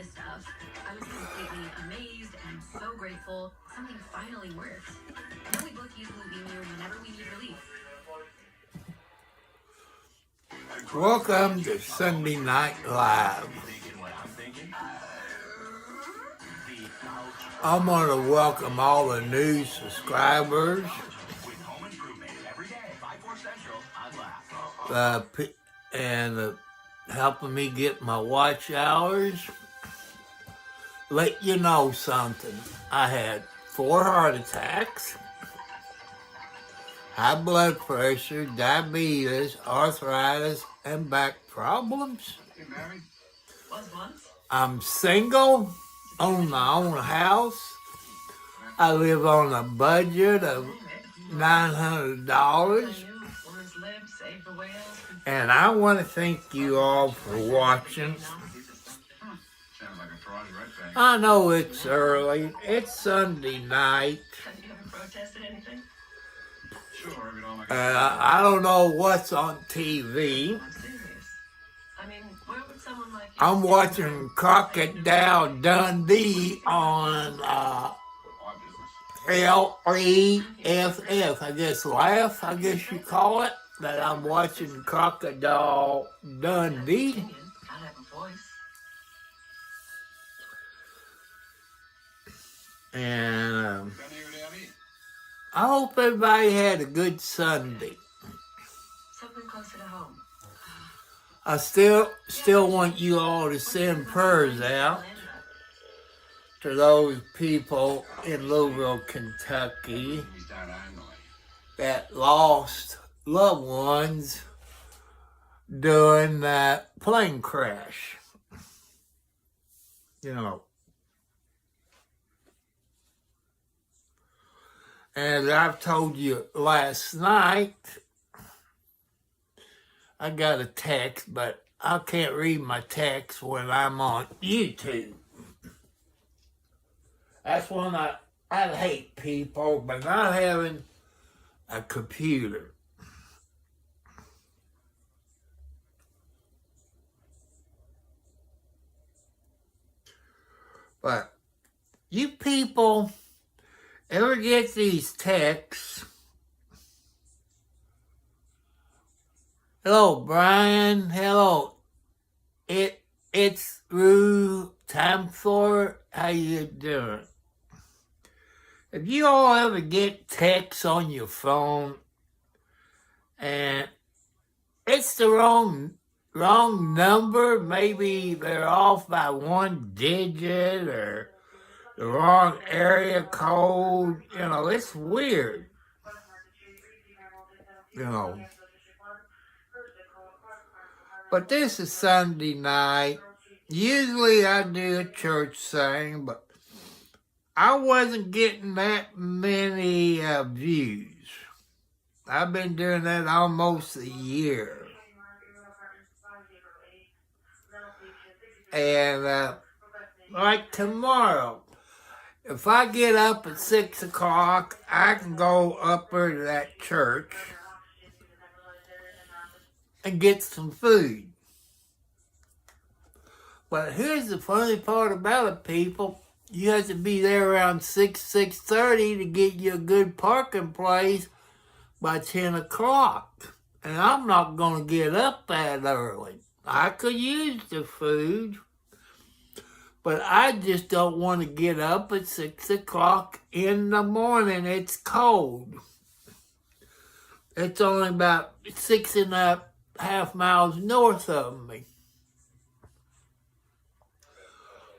this stuff, I was completely amazed and so grateful. Something finally worked. Now we book use Bluevemur whenever we need relief. Welcome to Sunday Night Live. I'm going to welcome all the new subscribers, and helping me get my watch hours. Let you know something. I had 4 heart attacks, high blood pressure, diabetes, arthritis, and back problems. I'm single, own my own house. I live on a budget of $900. And I want to thank you all for watching. I know it's early. It's Sunday night. I don't know what's on TV. I'm watching Crocodile Dundee on LEFF, I guess you call it. That I'm watching Crocodile Dundee. And I hope everybody had a good Sunday. Something closer to home. I still want you all to send prayers out to those people in Louisville, Kentucky that lost loved ones during that plane crash. You know. As I've told you last night, I got a text, but I can't read my text when I'm on YouTube. That's when I hate people by not having a computer. But you people ever get these texts? Hello, Brian. Hello. It's Rue Tamthor. How you doing? If you all ever get texts on your phone and it's the wrong number, maybe they're off by 1 digit or the wrong area code, it's weird. But this is Sunday night. Usually I do a church thing, but I wasn't getting that many views. I've been doing that almost a year. And like tomorrow, if I get up at 6 o'clock, I can go up there to that church and get some food. But here's the funny part about it, people. You have to be there around 6:30 to get you a good parking place by 10 o'clock. And I'm not going to get up that early. I could use the food, but I just don't want to get up at 6 o'clock in the morning. It's cold. It's only about 6.5 miles north of me.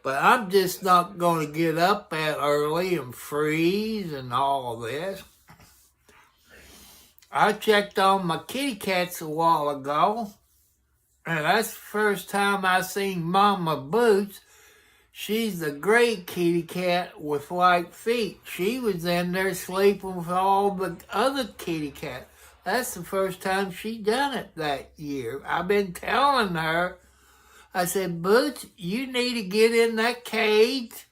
But I'm just not going to get up that early and freeze and all of this. I checked on my kitty cats a while ago, and that's the first time I seen Mama Boots. She's the gray kitty cat with white feet. She was in there sleeping with all the other kitty cats. That's the first time she done it that year. I've been telling her, I said, Boots, you need to get in that cage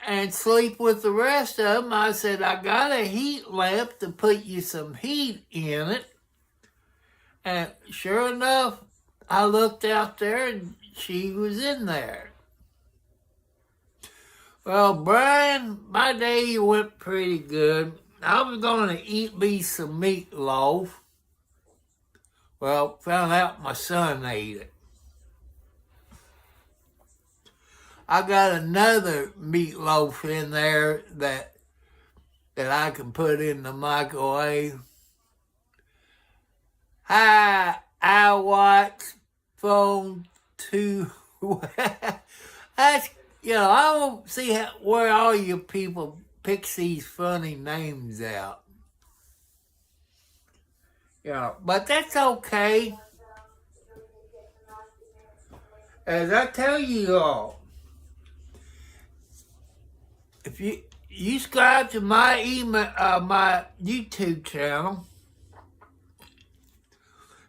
and sleep with the rest of them. I said, I got a heat lamp to put you some heat in it. And sure enough, I looked out there and she was in there. Well, Brian, my day went pretty good. I was going to eat me some meatloaf. Well, found out my son ate it. I got another meatloaf in there that I can put in the microwave. Hi, I watch phone 2. That's, I don't see where all you people picks these funny names out. But that's okay. As I tell you all, if you subscribe to my email, my YouTube channel,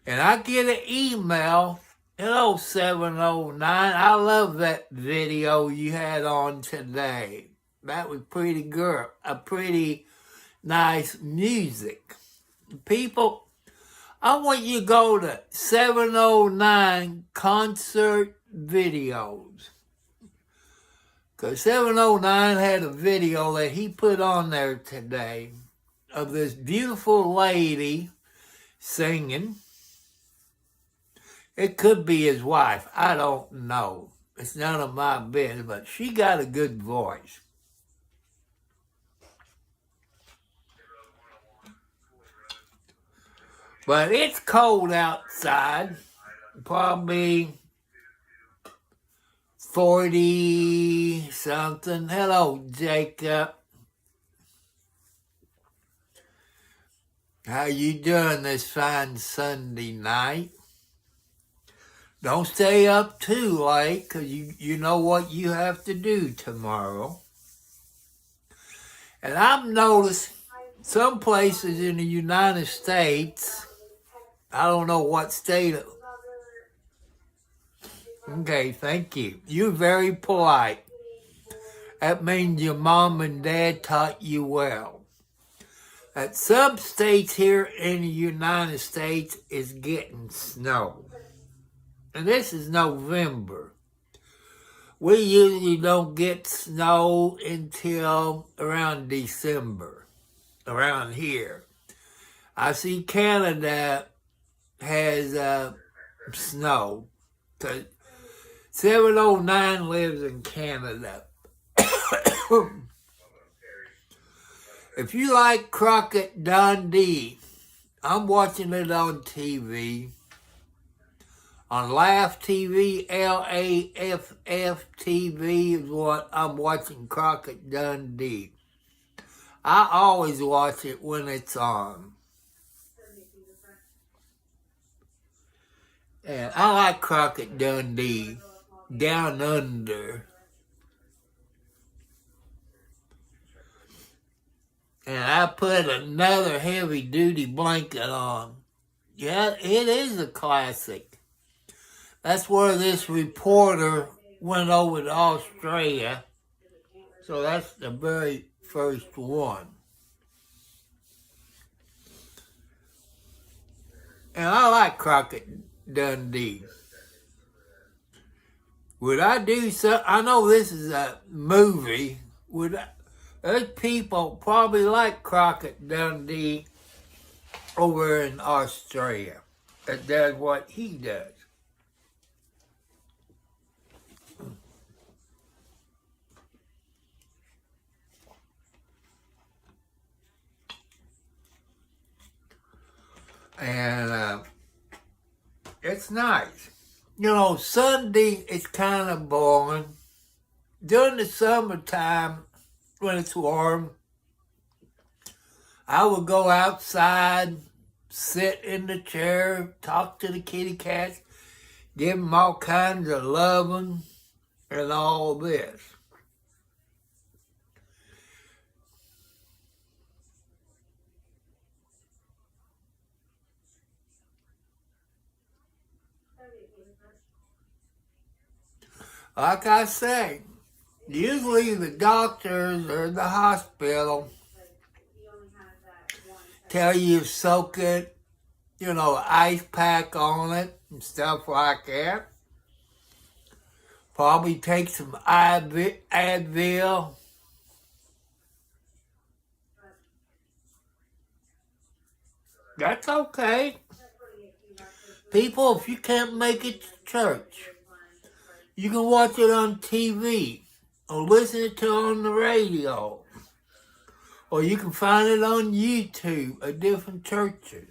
and I get an email, hello 709, I love that video you had on today. That was pretty good, a pretty nice music. People, I want you to go to 709 concert videos. Because 709 had a video that he put on there today of this beautiful lady singing. It could be his wife. I don't know. It's none of my business, but she got a good voice. But it's cold outside. Probably 40 something. Hello, Jacob. How you doing this fine Sunday night? Don't stay up too late, because you know what you have to do tomorrow. And I've noticed some places in the United States, I don't know what state. Okay, thank you. You're very polite. That means your mom and dad taught you well. At some states here in the United States is getting snow. And this is November. We usually don't get snow until around December, around here. I see Canada has snow. 709 lives in Canada. If you like Crockett Dundee, I'm watching it on TV. On Laugh TV, LAFF TV is what I'm watching Crockett Dundee. I always watch it when it's on. And I like Crockett Dundee, Down Under. And I put another heavy-duty blanket on. Yeah, it is a classic. That's where this reporter went over to Australia. So that's the very first one. And I like Crockett Dundee. Would I do so? I know this is a movie. There's people probably like Crockett Dundee over in Australia that does what he does. And it's nice. Sunday is kind of boring. During the summertime, when it's warm, I would go outside, sit in the chair, talk to the kitty cats, give them all kinds of loving and all this. Like I say, usually the doctors or the hospital tell you to soak it, ice pack on it and stuff like that. Probably take some Advil. That's okay. People, if you can't make it to church, you can watch it on TV or listen to it on the radio. Or you can find it on YouTube at different churches.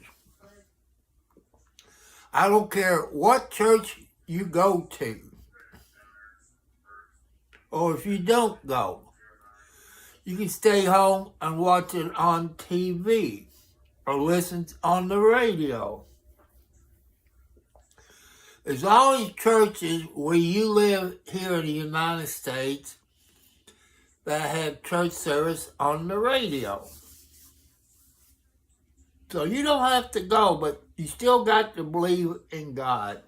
I don't care what church you go to. Or if you don't go, you can stay home and watch it on TV or listen on the radio. There's always churches where you live here in the United States that have church service on the radio. So you don't have to go, but you still got to believe in God.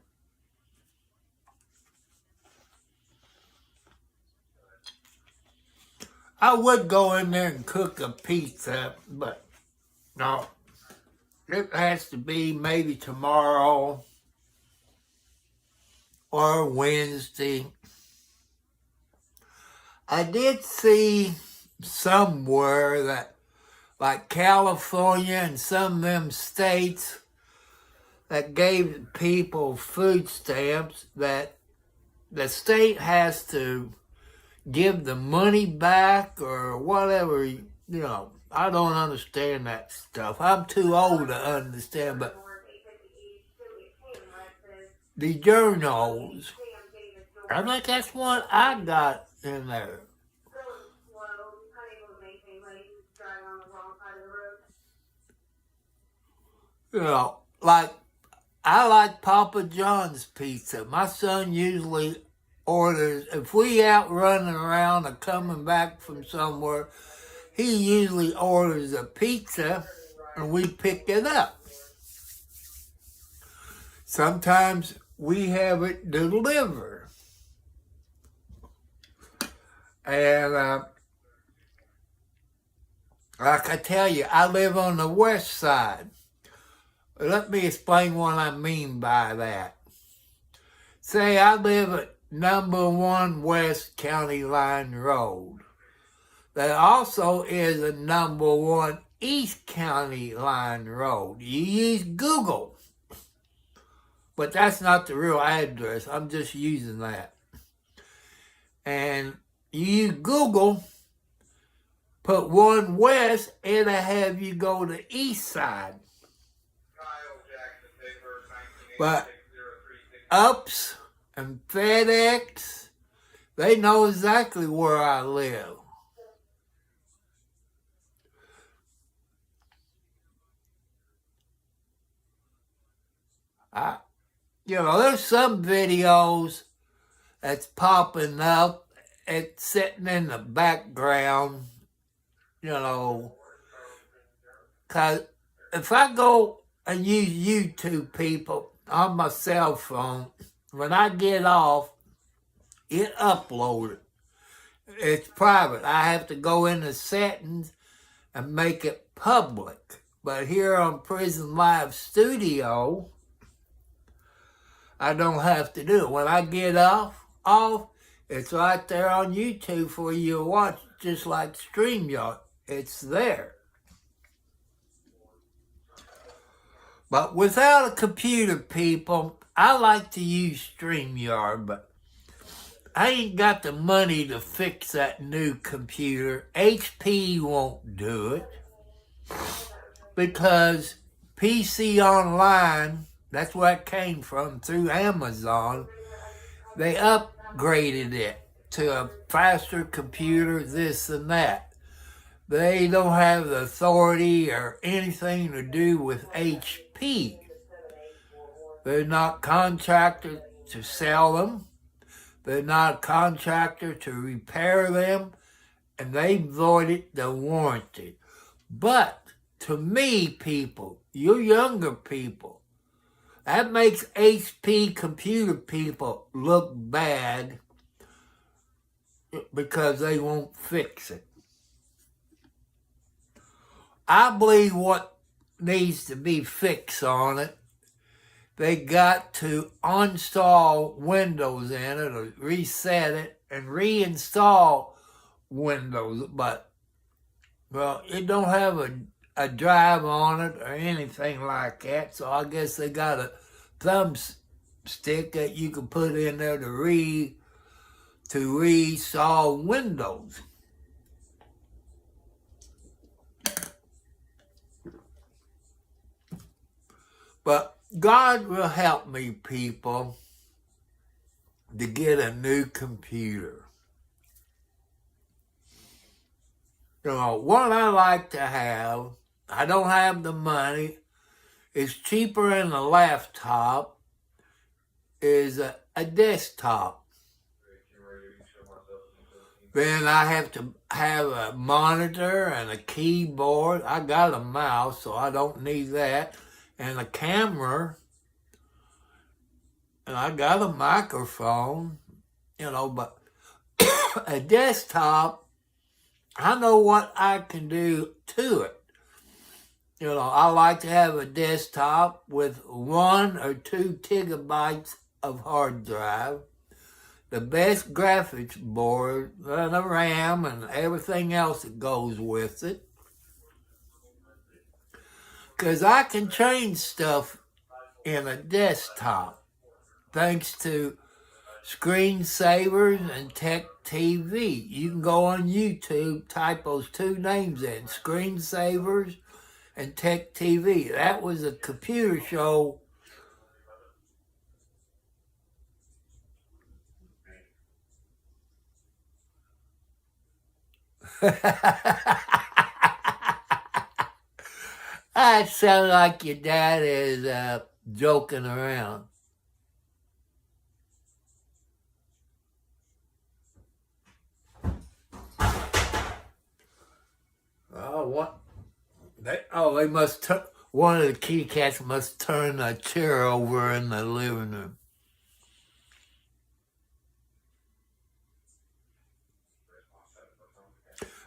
I would go in there and cook a pizza, but no. It has to be maybe tomorrow or Wednesday. I did see somewhere that, like California and some of them states that gave people food stamps, that the state has to give the money back or whatever, you know. I don't understand that stuff. I'm too old to understand, but the journals, I think that's what I got in there. You know, like, I like Papa John's pizza. My son usually orders, if we out running around or coming back from somewhere, he usually orders a pizza and we pick it up. Sometimes we have it delivered. And like I tell you, I live on the west side. Let me explain what I mean by that. Say I live at number 1 West County Line Road. There also is a number 1 East County Line Road. You use Google, but that's not the real address. I'm just using that. And you use Google, put 1 West, it'll have you go to East Side. But Ups and FedEx, they know exactly where I live. There's some videos that's popping up. It's sitting in the background, because if I go and use YouTube, people, on my cell phone, when I get off, it uploaded. It's private. I have to go into settings and make it public. But here on Prison Live Studio, I don't have to do it. When I get off, it's right there on YouTube for you to watch, just like StreamYard. It's there. But without a computer, people, I like to use StreamYard, but I ain't got the money to fix that new computer. HP won't do it because PC Online, that's where it came from, through Amazon. They upgraded it to a faster computer, this and that. They don't have the authority or anything to do with HP. They're not contracted to sell them. They're not a contractor to repair them. And they voided the warranty. But to me, people, you younger people, that makes HP computer people look bad because they won't fix it. I believe what needs to be fixed on it they got to uninstall Windows in it or reset it and reinstall Windows, but well, it don't have a drive on it or anything like that, so I guess they got a thumbstick that you can put in there to reinstall Windows. But God will help me, people, to get a new computer. You know, what I like to have, I don't have the money, it's cheaper than a laptop, is a desktop. Then I have to have a monitor and a keyboard. I got a mouse, so I don't need that. And a camera. And I got a microphone, you know, but a desktop, I know what I can do to it. You know, I like to have a desktop with 1 or 2 gigabytes of hard drive, the best graphics board, and a RAM, and everything else that goes with it. Because I can change stuff in a desktop, thanks to Screensavers and Tech TV. You can go on YouTube, type those 2 names in, Screensavers and Tech TV. That was a computer show. I sound like your dad is joking around. Oh, what? They must turn. One of the kitty cats must turn a chair over in the living room.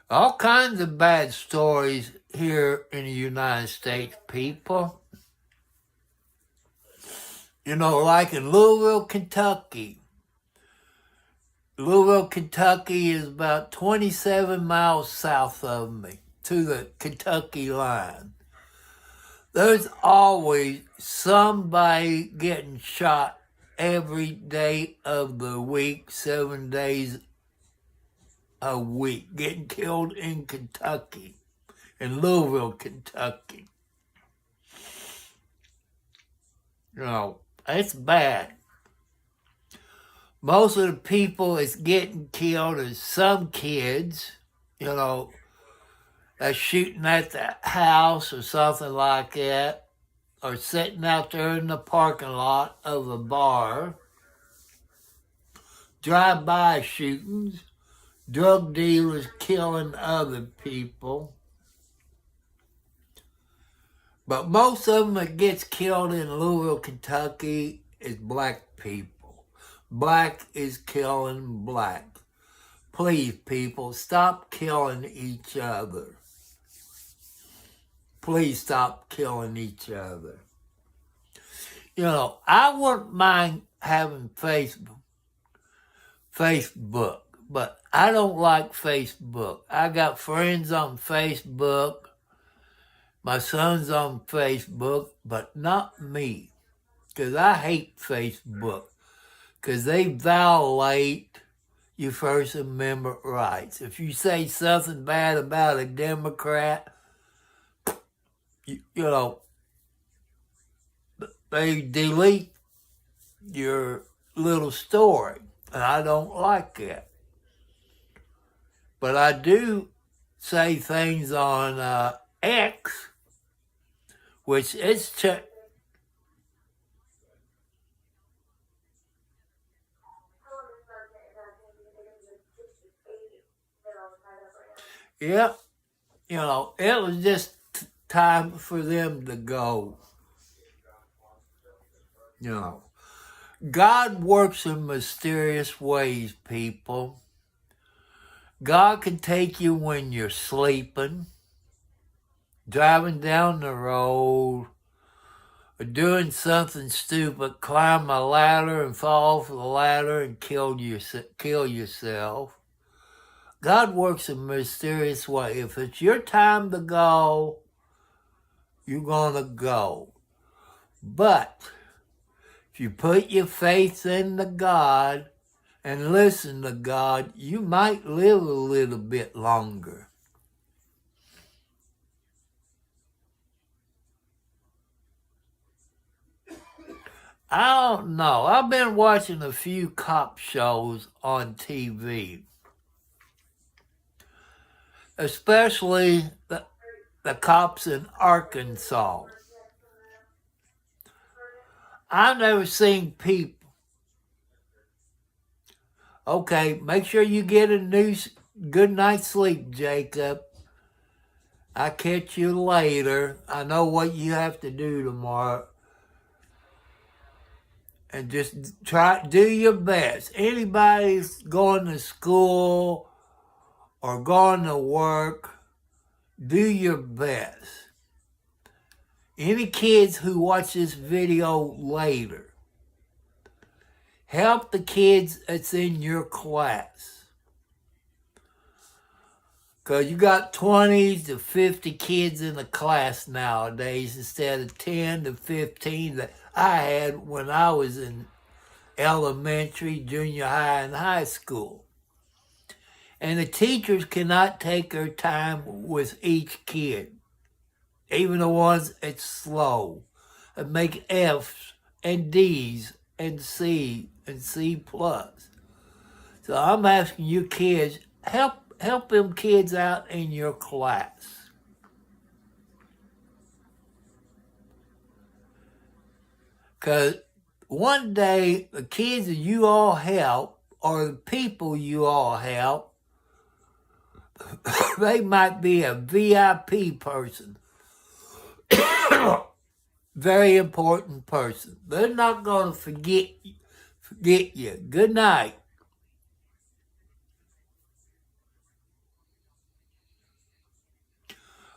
All kinds of bad stories here in the United States, people. You know, like in Louisville, Kentucky. Louisville, Kentucky is about 27 miles south of me, to the Kentucky line. There's always somebody getting shot every day of the week, 7 days a week, getting killed in Kentucky, in Louisville, Kentucky. You know, it's bad. Most of the people that's getting killed is some kids, you know, that's shooting at the house or something like that, or sitting out there in the parking lot of a bar. Drive-by shootings, drug dealers killing other people. But most of them that gets killed in Louisville, Kentucky is black people. Black is killing black. Please, people, stop killing each other. Please stop killing each other. You know, I wouldn't mind having Facebook, but I don't like Facebook. I got friends on Facebook. My son's on Facebook, but not me, because I hate Facebook, because they violate your First Amendment rights. If you say something bad about a Democrat, you know, they delete your little story, and I don't like that. But I do say things on X, which is yep, you know, it was just time for them to go. You know, God works in mysterious ways, people. God can take you when you're sleeping, driving down the road, or doing something stupid, climb a ladder and fall off the ladder and kill yourself. God works in a mysterious way. If it's your time to go, you're going to go. But if you put your faith in the God and listen to God, you might live a little bit longer. I don't know. I've been watching a few cop shows on TV, especially the cops in Arkansas. I've never seen people. Okay, make sure you get a good night's sleep, Jacob. I'll catch you later. I know what you have to do tomorrow. And just do your best. Anybody's going to school or going to work, do your best. Any kids who watch this video later, help the kids that's in your class. Because you got 20 to 50 kids in the class nowadays instead of 10 to 15 that I had when I was in elementary, junior high, and high school. And the teachers cannot take their time with each kid, even the ones that's slow, and make F's and D's and C and C+. So I'm asking you kids, help them kids out in your class. Because one day, the kids that you all help, or the people you all help, they might be a VIP person. Very important person. They're not going to forget you. Good night.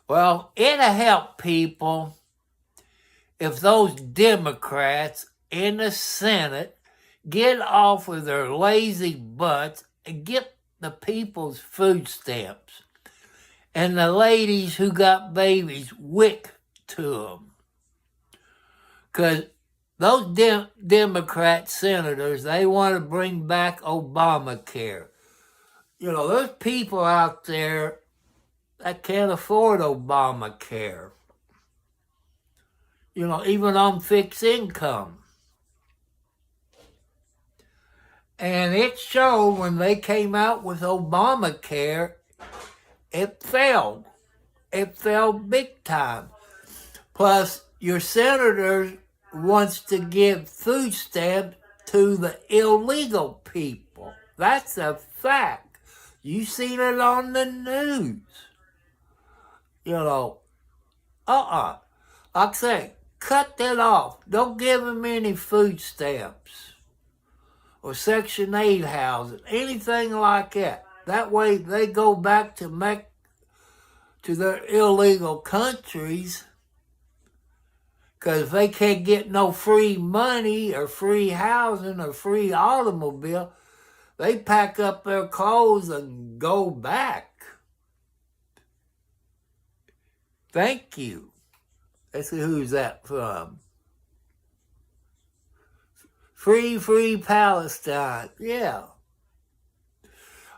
Well, it'll help people if those Democrats in the Senate get off of their lazy butts and get the people's food stamps and the ladies who got babies WIC to them. Because those Democrat senators, they want to bring back Obamacare. You know, there's people out there that can't afford Obamacare. You know, even on fixed income. And it showed when they came out with Obamacare, it failed. It failed big time. Plus, your senator wants to give food stamps to the illegal people. That's a fact. You seen it on the news. You know, like I say, cut that off. Don't give them any food stamps or Section 8 housing, anything like that. That way they go back to their illegal countries, because if they can't get no free money or free housing or free automobile, they pack up their clothes and go back. Thank you. Let's see, who's that from? Free Palestine. Yeah.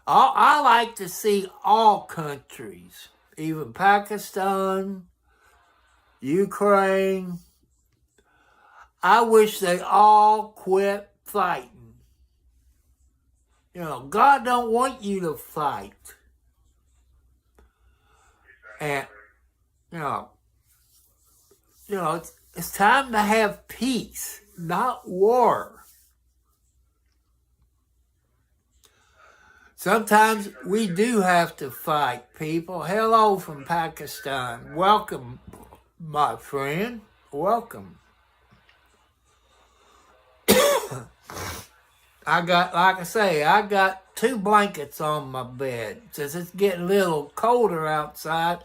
I like to see all countries, even Pakistan, Ukraine. I wish they all quit fighting. You know, God don't want you to fight. And, you know, it's time to have peace, not war. Sometimes we do have to fight, people. Hello from Pakistan. Welcome, my friend. Welcome. I got 2 blankets on my bed. Since it's getting a little colder outside,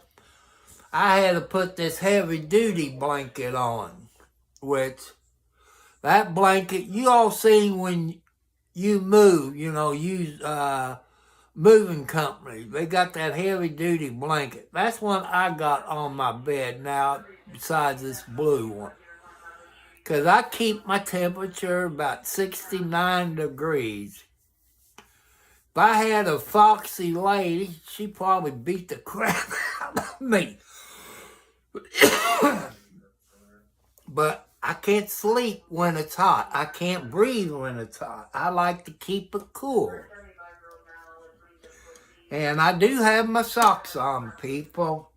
I had to put this heavy-duty blanket on. which that blanket, you all seen when you move, use moving company. They got that heavy duty blanket. That's one I got on my bed now, besides this blue one. Because I keep my temperature about 69 degrees. If I had a foxy lady, she'd probably beat the crap out of me. But I can't sleep when it's hot. I can't breathe when it's hot. I like to keep it cool. And I do have my socks on, people,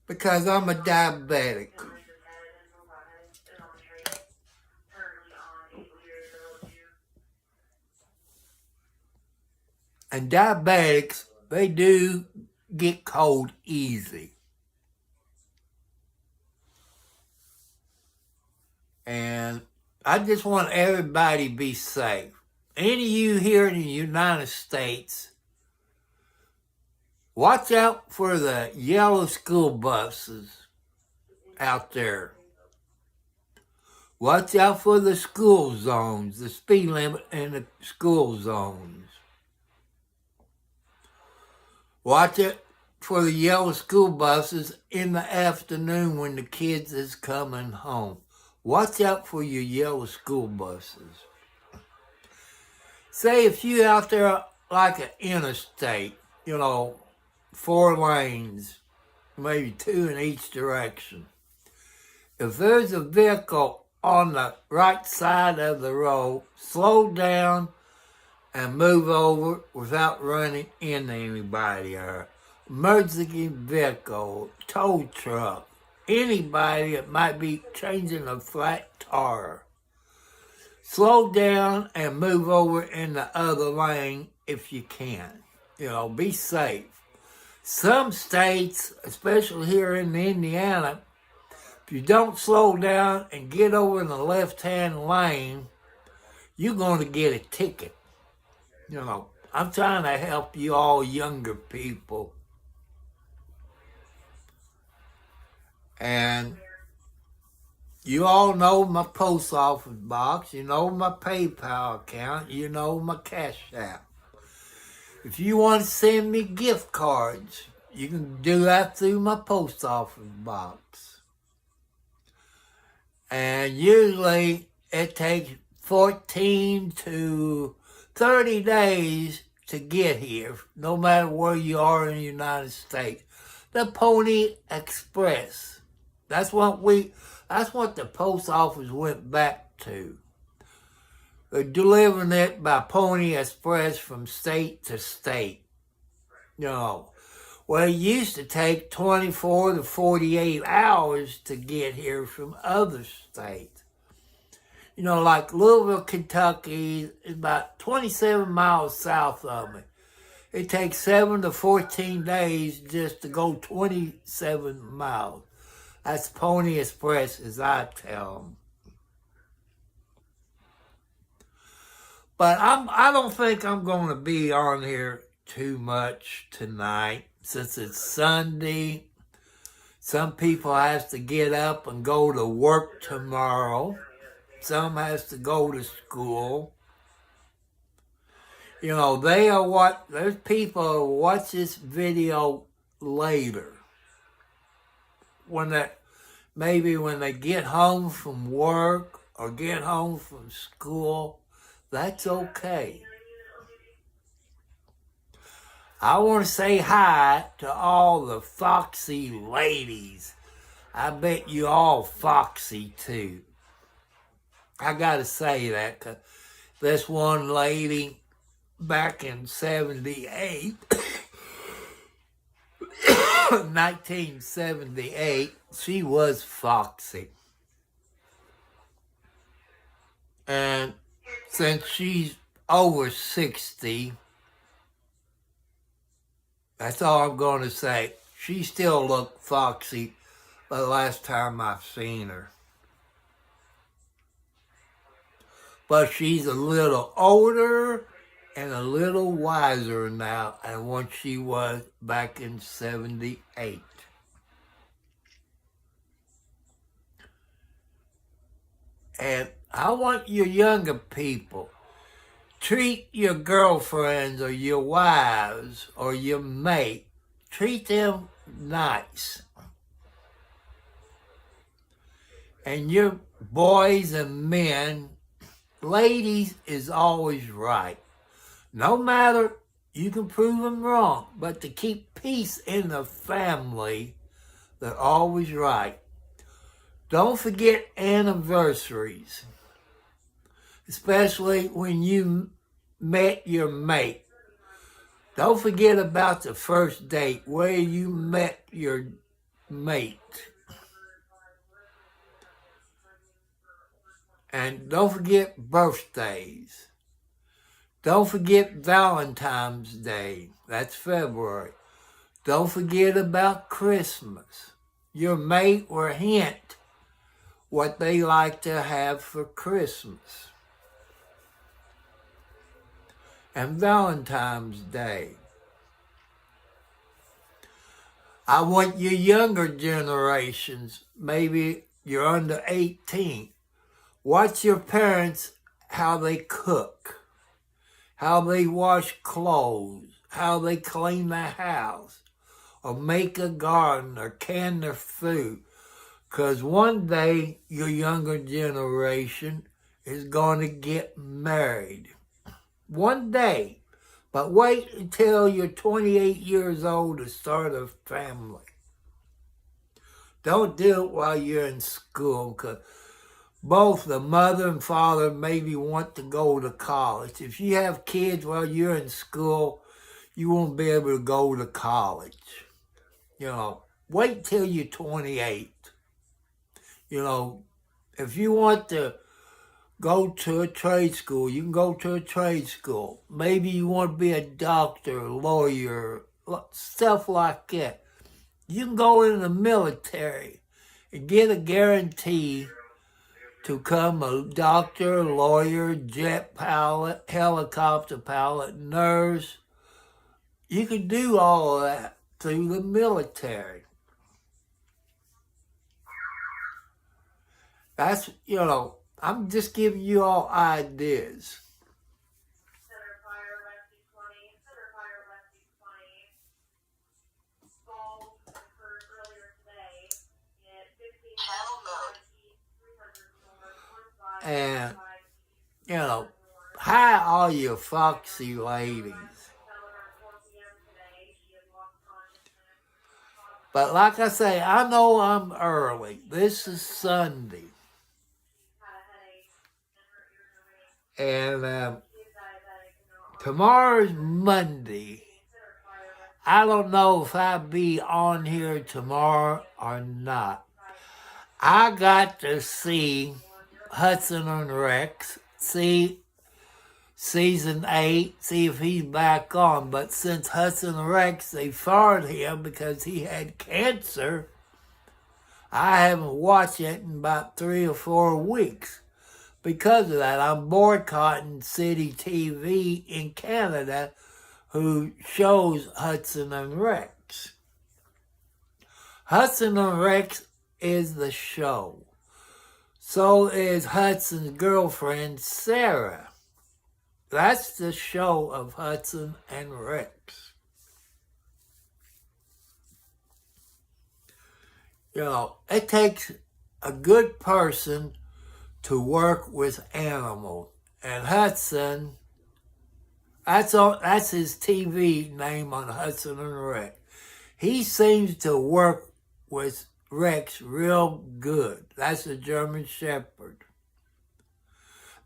because I'm a diabetic. And diabetics, they do get cold easy. And I just want everybody to be safe. Any of you here in the United States, watch out for the yellow school buses out there. Watch out for the school zones, the speed limit in the school zones. Watch it for the yellow school buses in the afternoon when the kids is coming home. Watch out for your yellow school buses. Say if you out there like an interstate, 4 lanes, maybe 2 in each direction. If there's a vehicle on the right side of the road, slow down and move over without running into anybody, or emergency vehicle, tow truck, anybody that might be changing a flat tire. Slow down and move over in the other lane if you can. Be safe. Some states, especially here in Indiana, if you don't slow down and get over in the left-hand lane, you're going to get a ticket. I'm trying to help you all younger people. And you all know my post office box. You know my PayPal account. You know my Cash App. If you want to send me gift cards, you can do that through my post office box. And usually it takes 14 to 30 days to get here, no matter where you are in the United States. The Pony Express. That's what the post office went back to. They're delivering it by Pony Express from state to state. Well, it used to take 24 to 48 hours to get here from other states. Like Louisville, Kentucky is about 27 miles south of me. It takes 7 to 14 days just to go 27 miles. That's Pony Express, as I tell them. But I don't think I'm going to be on here too much tonight, since it's Sunday. Some people have to get up and go to work tomorrow. Some has to go to school. There's people who watch this video later. When they get home from work or get home from school, that's okay. I want to say hi to all the foxy ladies. I bet you all foxy too. I gotta say that, because this one lady back in 78, 1978, she was foxy. And since she's over 60, that's all I'm going to say. She still looked foxy the last time I've seen her. But she's a little older and a little wiser now than what she was back in 78. And I want your younger people, treat your girlfriends or your wives or your mate, treat them nice. And your boys and men, ladies is always right. No matter, you can prove them wrong, but to keep peace in the family, they're always right. Don't forget anniversaries, especially when you met your mate. Don't forget about the first date, where you met your mate. And don't forget birthdays. Don't forget Valentine's Day. That's February. Don't forget about Christmas. Your mate will hint what they like to have for Christmas. And Valentine's Day. I want your younger generations, maybe you're under 18, watch your parents, how they cook, how they wash clothes, how they clean the house, or make a garden, or can their food. Because one day, your younger generation is going to get married. One day. But wait until you're 28 years old to start a family. Don't do it while you're in school, because both the mother and father maybe want to go to college. If you have kids while you're in school, you won't be able to go to college. Wait till you're 28. If you want to go to a trade school, you can go to a trade school. Maybe you want to be a doctor, a lawyer, stuff like that. You can go in the military and get a guarantee to become a doctor, lawyer, jet pilot, helicopter pilot, nurse. You can do all of that through the military. That's, I'm just giving you all ideas. Center Fire Rescue 20, Center Fire Rescue 20. Skulls occurred earlier today at 15 Channel mode. 300 north, And, hi all you foxy ladies. But like I say, I know I'm early. This is Sunday. And tomorrow's Monday. I don't know if I'll be on here tomorrow or not. I got to see Hudson and Rex, see season 8, see if he's back on. But since Hudson and Rex, they fired him because he had cancer, I haven't watched it in about 3 or 4 weeks. Because of that, I'm boycotting City TV in Canada, who shows Hudson and Rex. Hudson and Rex is the show. So is Hudson's girlfriend, Sarah. That's the show of Hudson and Rex. It takes a good person to work with animals. And Hudson, that's his TV name on Hudson and Rex. He seems to work with Rex real good. That's a German Shepherd.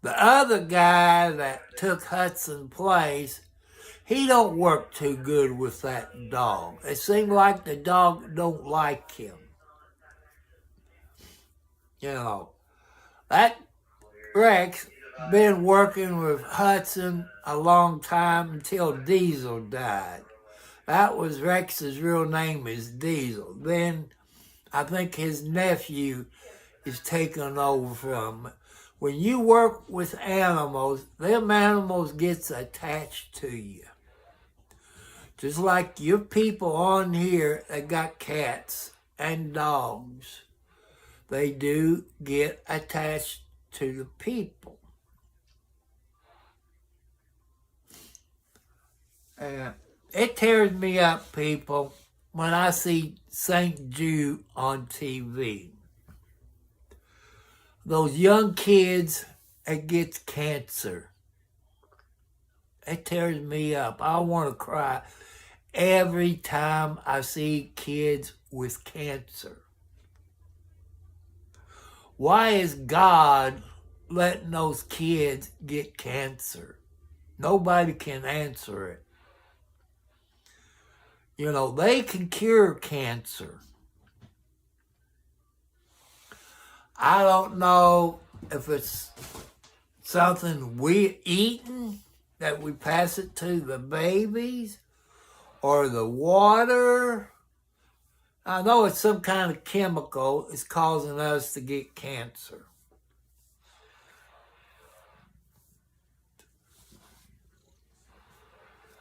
The other guy that took Hudson's place, he don't work too good with that dog. It seems like the dog don't like him. That Rex been working with Hudson a long time until Diesel died. That was Rex's real name is Diesel. Then I think his nephew is taking over from him. When you work with animals, them animals gets attached to you. Just like your people on here that got cats and dogs, they do get attached to the people. And it tears me up, people, when I see St. Jude on TV. Those young kids that get cancer. It tears me up. I want to cry every time I see kids with cancer. Why is God letting those kids get cancer? Nobody can answer it. You know, they can cure cancer. I don't know if it's something we're eating that we pass it to the babies or the water. I know it's some kind of chemical is causing us to get cancer.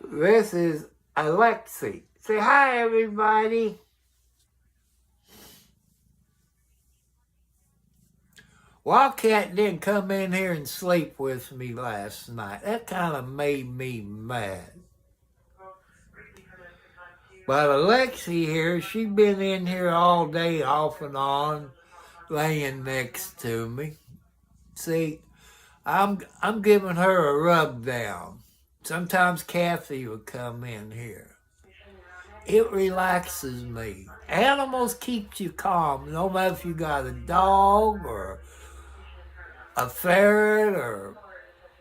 This is Alexi. Say hi, everybody. Wildcat didn't come in here and sleep with me last night. That kind of made me mad. But Alexi here, she been in here all day off and on, laying next to me. See, I'm giving her a rub down. Sometimes Kathy would come in here. It relaxes me. Animals keep you calm, no matter if you got a dog or a ferret or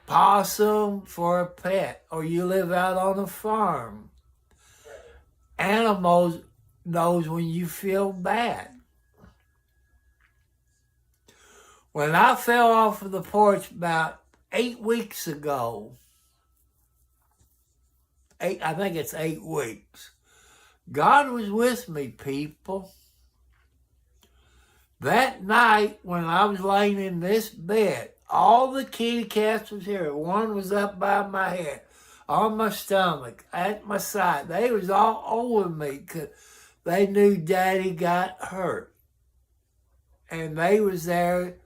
possum for a pet, or you live out on a farm. Animals knows when you feel bad. When I fell off of the porch about 8 weeks ago, I think it's 8 weeks, God was with me, people. That night when I was laying in this bed, all the kitty cats was here. One was up by my head, on my stomach, at my side. They was all over me because they knew Daddy got hurt. And they was there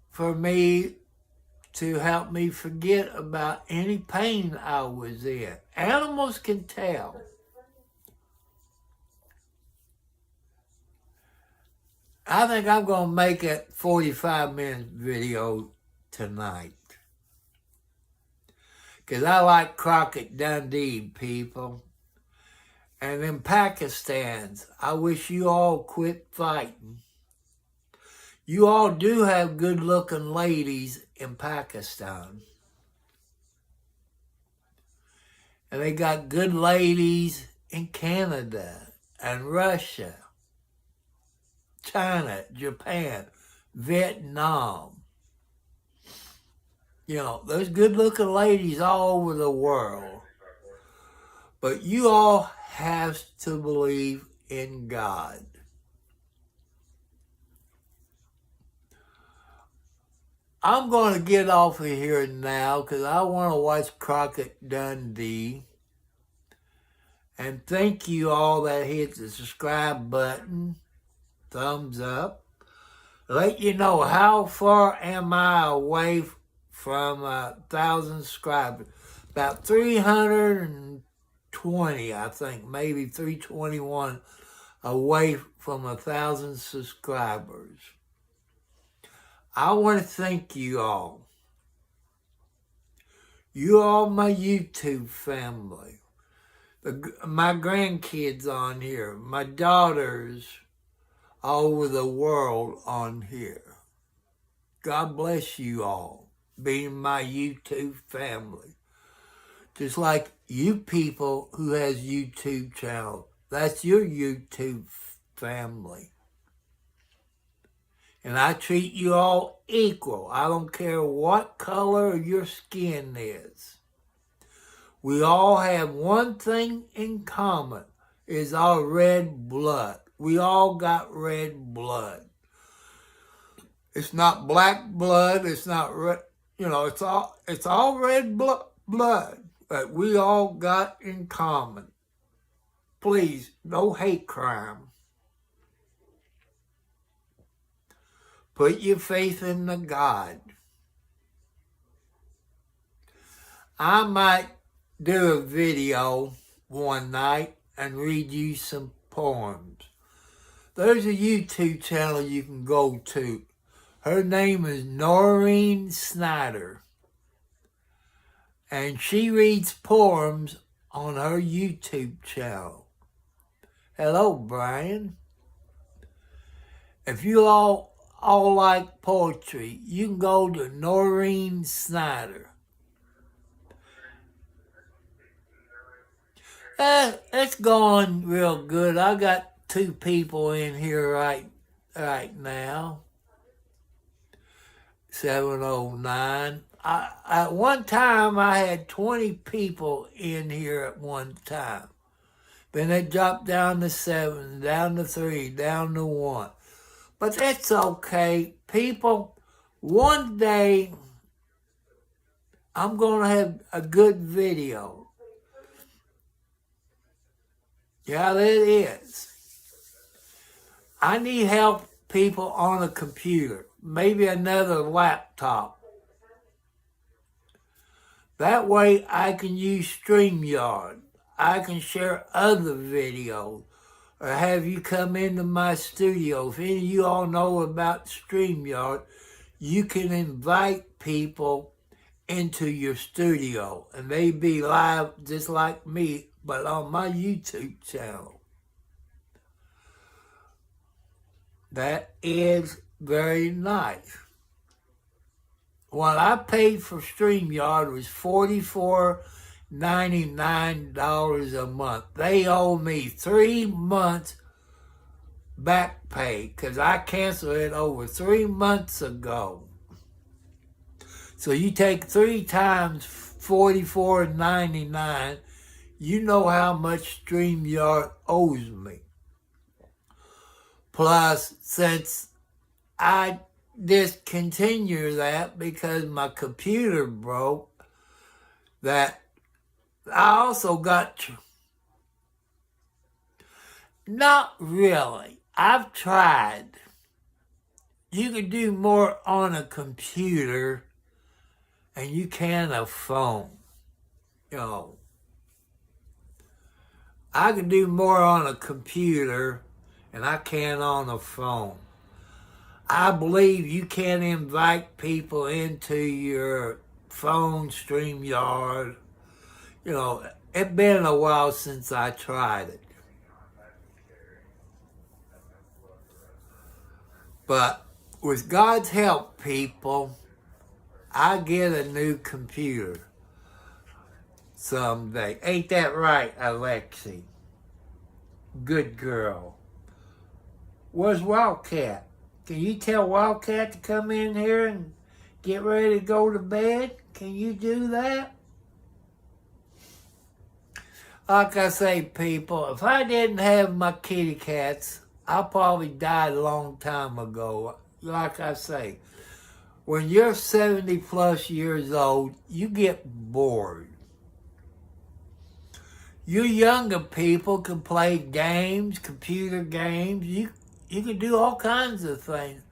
for me to help me forget about any pain I was in. Animals can tell. I think I'm going to make a 45-minute video tonight. Because I like Crockett Dundee, people. And in Pakistan, I wish you all quit fighting. You all do have good-looking ladies in Pakistan. And they got good ladies in Canada and Russia, China, Japan, Vietnam. You know, there's good-looking ladies all over the world. But you all have to believe in God. I'm going to get off of here now because I want to watch Crockett Dundee. And thank you all that hit the subscribe button. Thumbs up. Let you know how far am I away from 1,000 subscribers. About 320, I think, maybe 321 away from 1,000 subscribers. I want to thank you all. You all my YouTube family. My grandkids on here. My daughters all over the world on here. God bless you all, being my YouTube family. Just like you people who has YouTube channel. That's your YouTube family. And I treat you all equal. I don't care what color your skin is. We all have one thing in common, is our red blood. We all got red blood. It's not black blood, it's not red, it's all red blood that we all got in common. Please, no hate crime. Put your faith in the God. I might do a video one night and read you some poems. There's a YouTube channel you can go to. Her name is Noreen Snyder. And she reads poems on her YouTube channel. Hello, Brian. If you all like poetry, you can go to Noreen Snyder. It's going real good. I got 2 people in here right now. 709. At one time, I had 20 people in here at one time. Then it dropped down to 7, down to 3, down to 1. But that's okay. People, one day, I'm going to have a good video. Yeah, that is. I need help, people, on a computer. Maybe another laptop. That way I can use StreamYard. I can share other videos or have you come into my studio. If any of you all know about StreamYard, you can invite people into your studio and they be live just like me, but on my YouTube channel. That is very nice. What I paid for StreamYard was $44.99 a month. They owe me 3 months back pay because I canceled it over 3 months ago. So you take 3 times $44.99, you know how much StreamYard owes me. Plus, since I discontinue that because my computer broke, that I also got, not really. I've tried. You can do more on a computer and you can a phone. You know, I can do more on a computer and I can on a phone. I believe you can invite people into your phone StreamYard. You know, it's been a while since I tried it. But with God's help, people, I get a new computer someday. Ain't that right, Alexi? Good girl. Where's Wildcat? Can you tell Wildcat to come in here and get ready to go to bed? Can you do that? Like I say, people, if I didn't have my kitty cats, I probably died a long time ago. Like I say, when you're 70 plus years old, you get bored. You younger people can play games, computer games. You can do all kinds of things.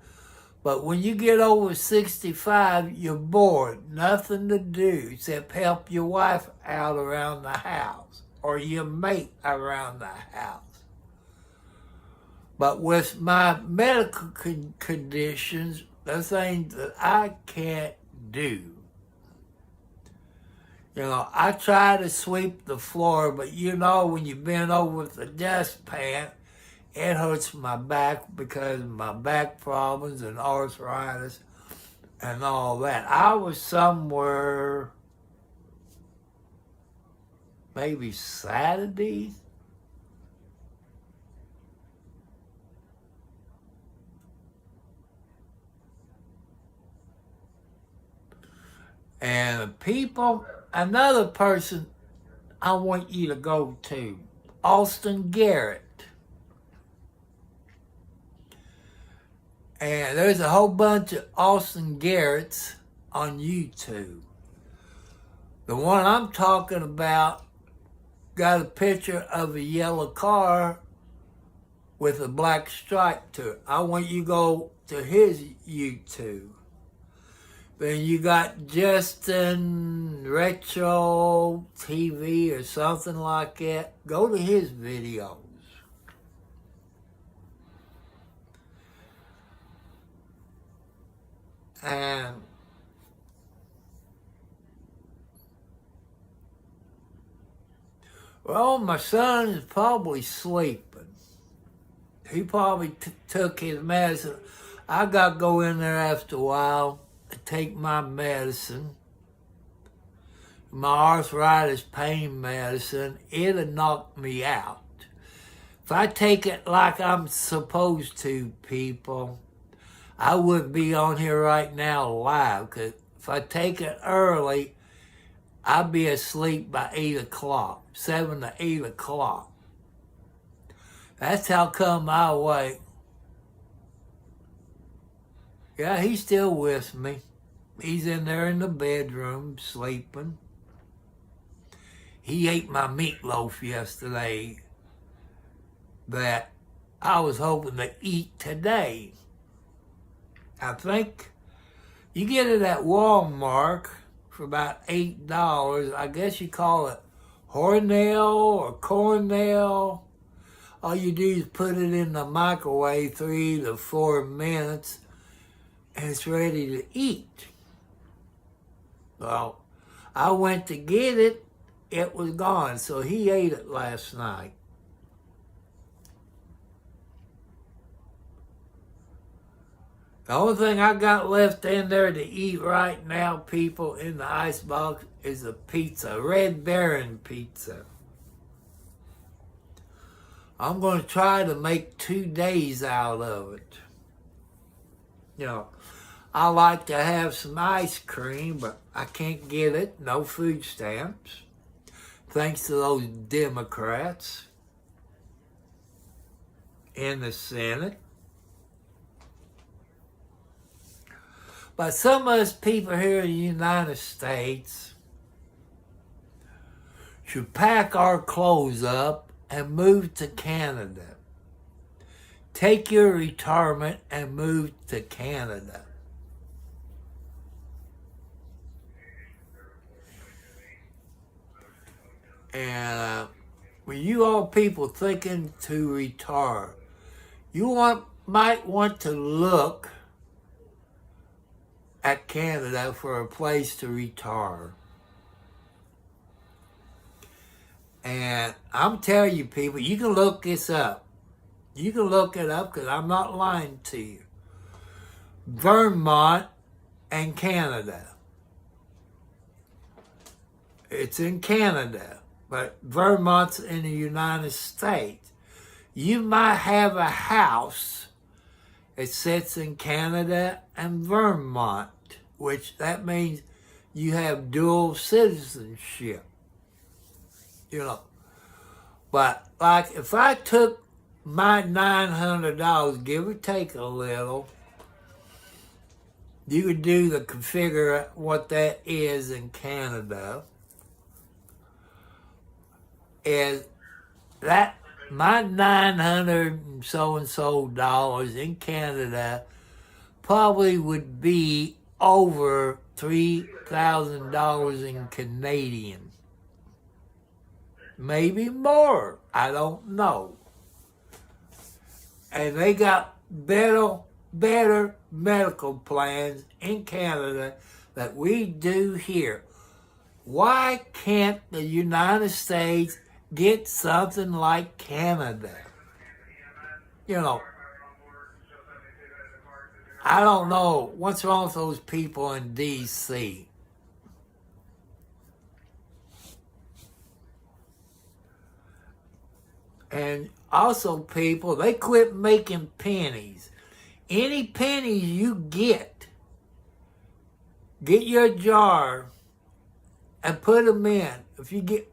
But when you get over 65, you're bored. Nothing to do except help your wife out around the house or your mate around the house. But with my medical conditions, the things that I can't do. You know, I try to sweep the floor, but you know when you bend over with the dustpan, it hurts my back because of my back problems and arthritis and all that. I was somewhere, maybe Saturday. And people, another person I want you to go to, Austin Garrett. And there's a whole bunch of Austin Garretts on YouTube. The one I'm talking about got a picture of a yellow car with a black stripe to it. I want you to go to his YouTube. Then you got Justin Retro TV or something like that. Go to his videos. And well, my son is probably sleeping. He probably took his medicine. I got to go in there after a while and take my medicine. My arthritis pain medicine. It'll knock me out. If I take it like I'm supposed to, people, I wouldn't be on here right now live. Because if I take it early, I'd be asleep by 8 o'clock, 7 to 8 o'clock. That's how come I wake. Yeah, he's still with me. He's in there in the bedroom sleeping. He ate my meatloaf yesterday that I was hoping to eat today. I think you get it at Walmart for about $8. I guess you call it Hormel or Cornell. All you do is put it in the microwave 3 to 4 minutes and it's ready to eat. Well, I went to get it, it was gone, so he ate it last night. The only thing I got left in there to eat right now, people, in the icebox is a pizza, Red Baron pizza. I'm going to try to make 2 days out of it. You know, I like to have some ice cream, but I can't get it. No food stamps. Thanks to those Democrats in the Senate. But some of us people here in the United States should pack our clothes up and move to Canada. Take your retirement and move to Canada. And when you all people thinking to retire, you might want to look at Canada for a place to retire. And I'm telling you, people, you can look this up. You can look it up because I'm not lying to you. Vermont and Canada. It's in Canada, but Vermont's in the United States. You might have a house that sits in Canada and Vermont, which that means you have dual citizenship. You know, but like if I took my $900, give or take a little, you could do the configure what that is in Canada. Is that my $900 and so dollars in Canada probably would be over $3,000 in Canadian. Maybe more. I don't know. And they got better medical plans in Canada that we do here. Why can't the United States get something like Canada? You know, I don't know what's wrong with those people in D.C. And also, people, they quit making pennies. Any pennies you get your jar and put them in. If you get,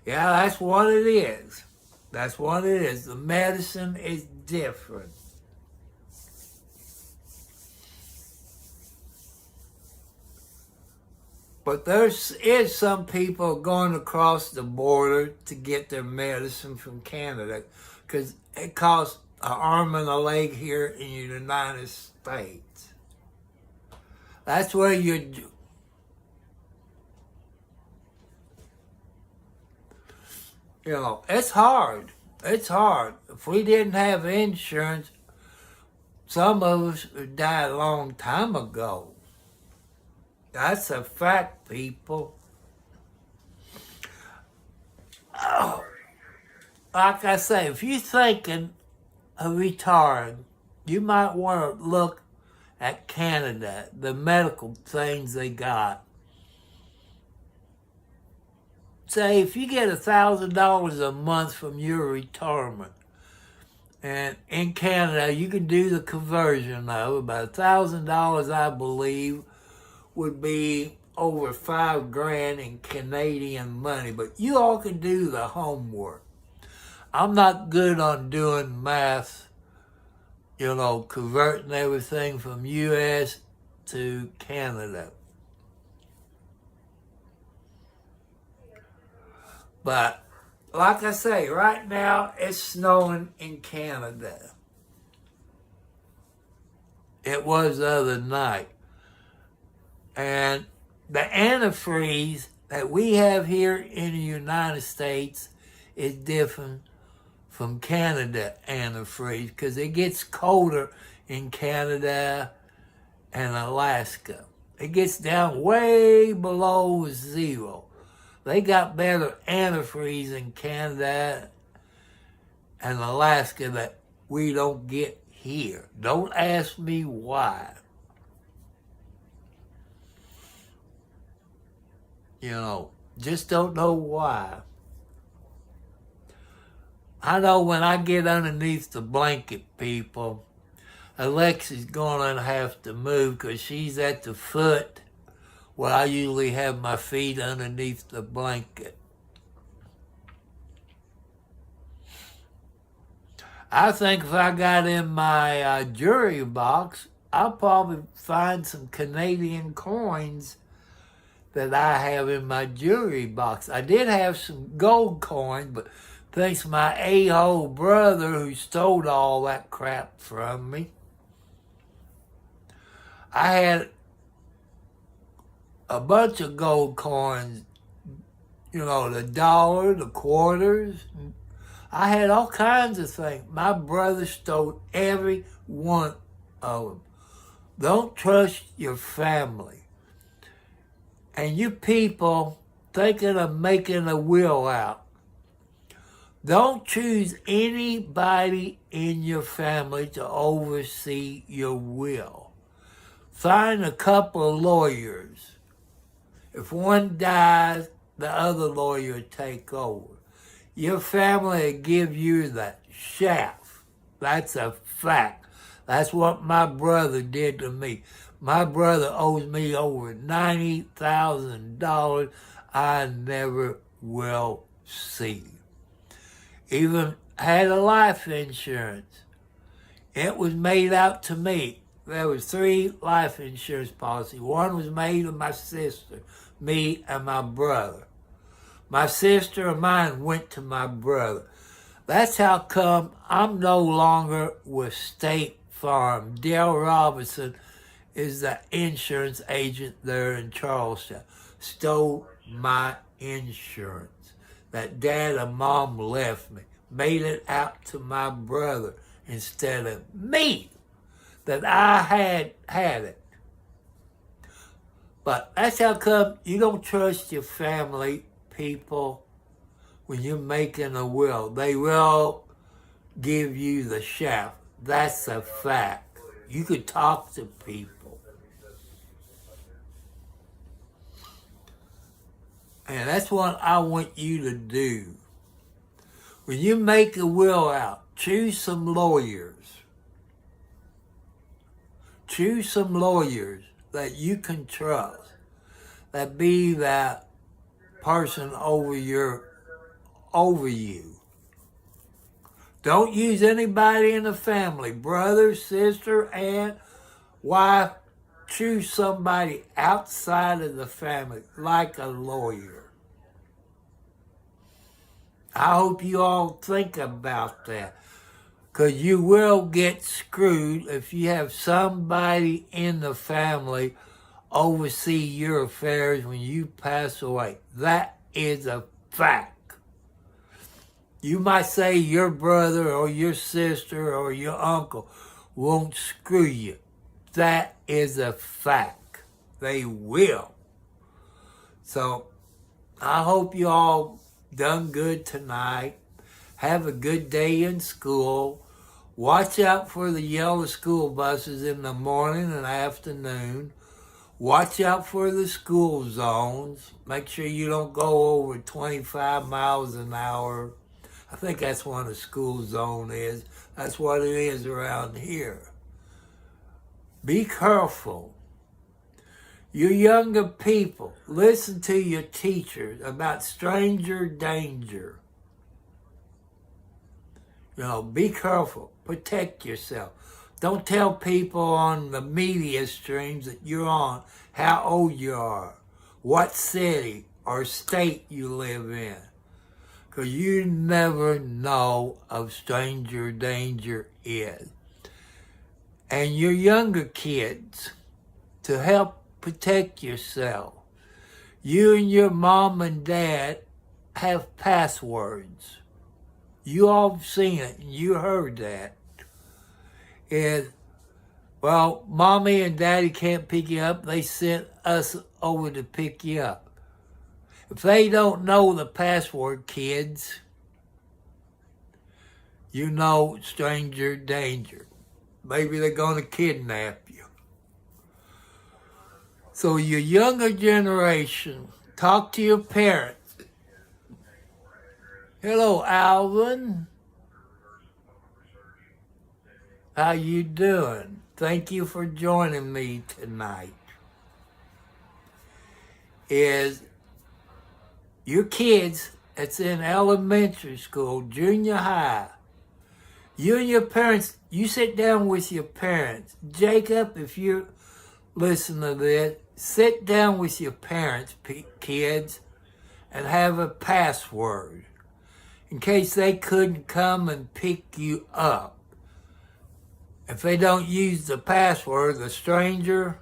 yeah, that's what it is. That's what it is. The medicine is different. But there is some people going across the border to get their medicine from Canada because it costs an arm and a leg here in the United States. That's where it's hard. It's hard. If we didn't have insurance, some of us would die a long time ago. That's a fact, people. Oh, like I say, if you're thinking of retiring, you might want to look at Canada, the medical things they got. Say, if you get $1,000 a month from your retirement, and in Canada, you can do the conversion of about $1,000, I believe, would be over $5,000 in Canadian money. But you all can do the homework. I'm not good on doing math, converting everything from U.S. to Canada. But like I say, right now it's snowing in Canada. It was the other night. And the antifreeze that we have here in the United States is different from Canada antifreeze because it gets colder in Canada and Alaska. It gets down way below zero. They got better antifreeze in Canada and Alaska that we don't get here. Don't ask me why. Just don't know why. I know when I get underneath the blanket, people, Alexi's going to have to move because she's at the foot where I usually have my feet underneath the blanket. I think if I got in my jewelry box, I'll probably find some Canadian coins that I have in my jewelry box. I did have some gold coins, but thanks to my a-hole brother who stole all that crap from me, I had a bunch of gold coins, the dollar, the quarters. I had all kinds of things. My brother stole every one of them. Don't trust your family. And you people thinking of making a will out, don't choose anybody in your family to oversee your will. Find a couple of lawyers. If one dies, the other lawyer will take over. Your family will give you the shaft. That's a fact. That's what my brother did to me. My brother owes me over $90,000 I never will see. Even had a life insurance. It was made out to me. There was 3 life insurance policies. One was made to my sister, me, and my brother. My sister and mine went to my brother. That's how come I'm no longer with State Farm. Dale Robinson is the insurance agent there in Charleston. Stole my insurance that Dad and Mom left me. Made it out to my brother instead of me, that I had it. But that's how come you don't trust your family, people, when you're making a will. They will give you the shaft. That's a fact. You could talk to people. And that's what I want you to do. When you make a will out, choose some lawyers. Choose some lawyers that you can trust. That be that person over you. Don't use anybody in the family, brother, sister, aunt, wife. Choose somebody outside of the family, like a lawyer. I hope you all think about that. because you will get screwed if you have somebody in the family oversee your affairs when you pass away. That is a fact. You might say your brother or your sister or your uncle won't screw you. That is a fact. They will. So I hope you all done good tonight. Have a good day in school. Watch out for the yellow school buses in the morning and afternoon. Watch out for the school zones. Make sure you don't go over 25 miles an hour. I think that's what a school zone is. That's what it is around here. Be careful. You younger people, listen to your teachers about stranger danger. Be careful. Protect yourself. Don't tell people on the media streams that you're on how old you are, what city or state you live in. Because you never know of stranger danger is. And your younger kids, to help protect yourself, you and your mom and dad have passwords. You all have seen it and you heard that. Well, mommy and daddy can't pick you up. They sent us over to pick you up. If they don't know the password, kids, you know stranger danger. Maybe they're going to kidnap you. So your younger generation, talk to your parents. Hello, Alvin. How you doing? Thank you for joining me tonight. Is your kids that's in elementary school, junior high, you and your parents, you sit down with your parents. Jacob, if you listen to this, sit down with your parents, kids, and have a password in case they couldn't come and pick you up. If they don't use the password, the stranger,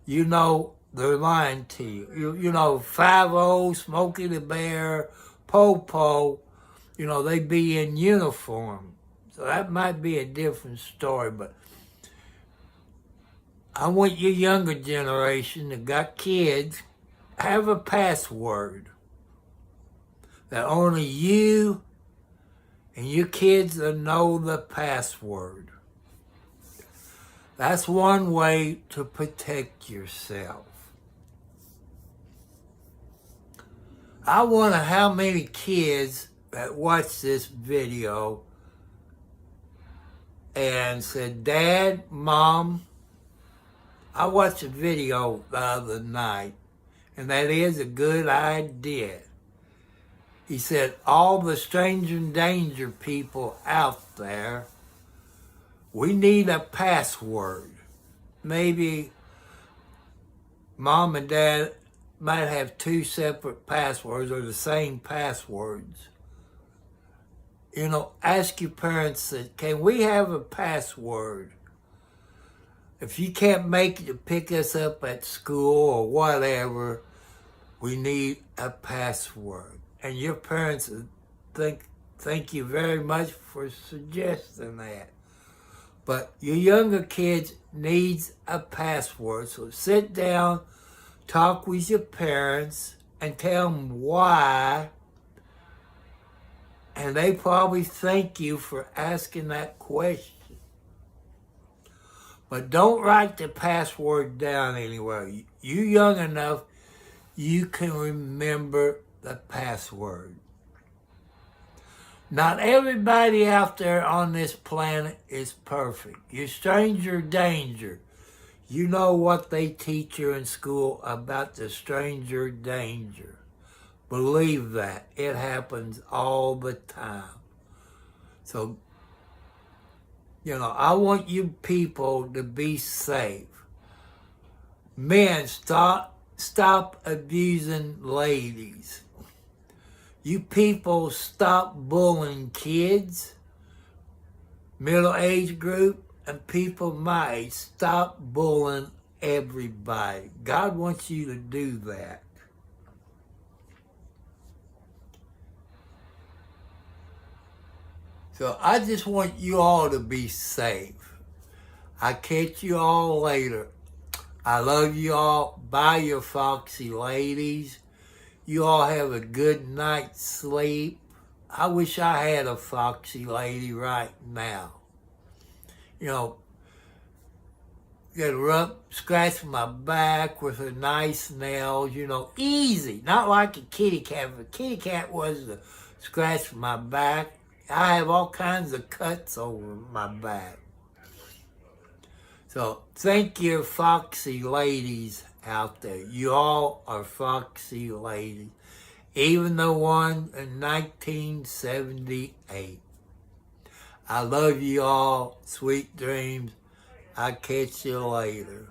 you know they're lying to you. You know, 5-0, Smokey the Bear, Po-Po, they be in uniform. So that might be a different story, but I want your younger generation that got kids, have a password that only you and your kids will know the password. That's one way to protect yourself. I wonder how many kids that watch this video and said, Dad, Mom, I watched a video the other night, and that is a good idea. He said, all the stranger danger people out there, we need a password. Maybe Mom and Dad might have 2 separate passwords or the same passwords. Ask your parents, can we have a password? If you can't make it to pick us up at school or whatever, we need a password. And your parents thank you very much for suggesting that. But your younger kids needs a password. So sit down, talk with your parents, and tell them why. And they probably thank you for asking that question. But don't write the password down anywhere. You young enough, you can remember the password. Not everybody out there on this planet is perfect. You're stranger danger. You know what they teach you in school about the stranger danger. Believe that. It happens all the time. So, I want you people to be safe. Men, stop abusing ladies. You people stop bullying kids. middle age group, and people my age, stop bullying everybody. God wants you to do that. So I just want you all to be safe. I'll catch you all later. I love you all. Bye, you foxy ladies. You all have a good night's sleep. I wish I had a foxy lady right now. You know, get scratch my back with her nice nails, you know, easy. Not like a kitty cat. If a kitty cat was to scratch my back, I have all kinds of cuts over my back. So thank you, foxy ladies out there. You all are foxy ladies. Even the one in 1978. I love you all. Sweet dreams. I'll catch you later.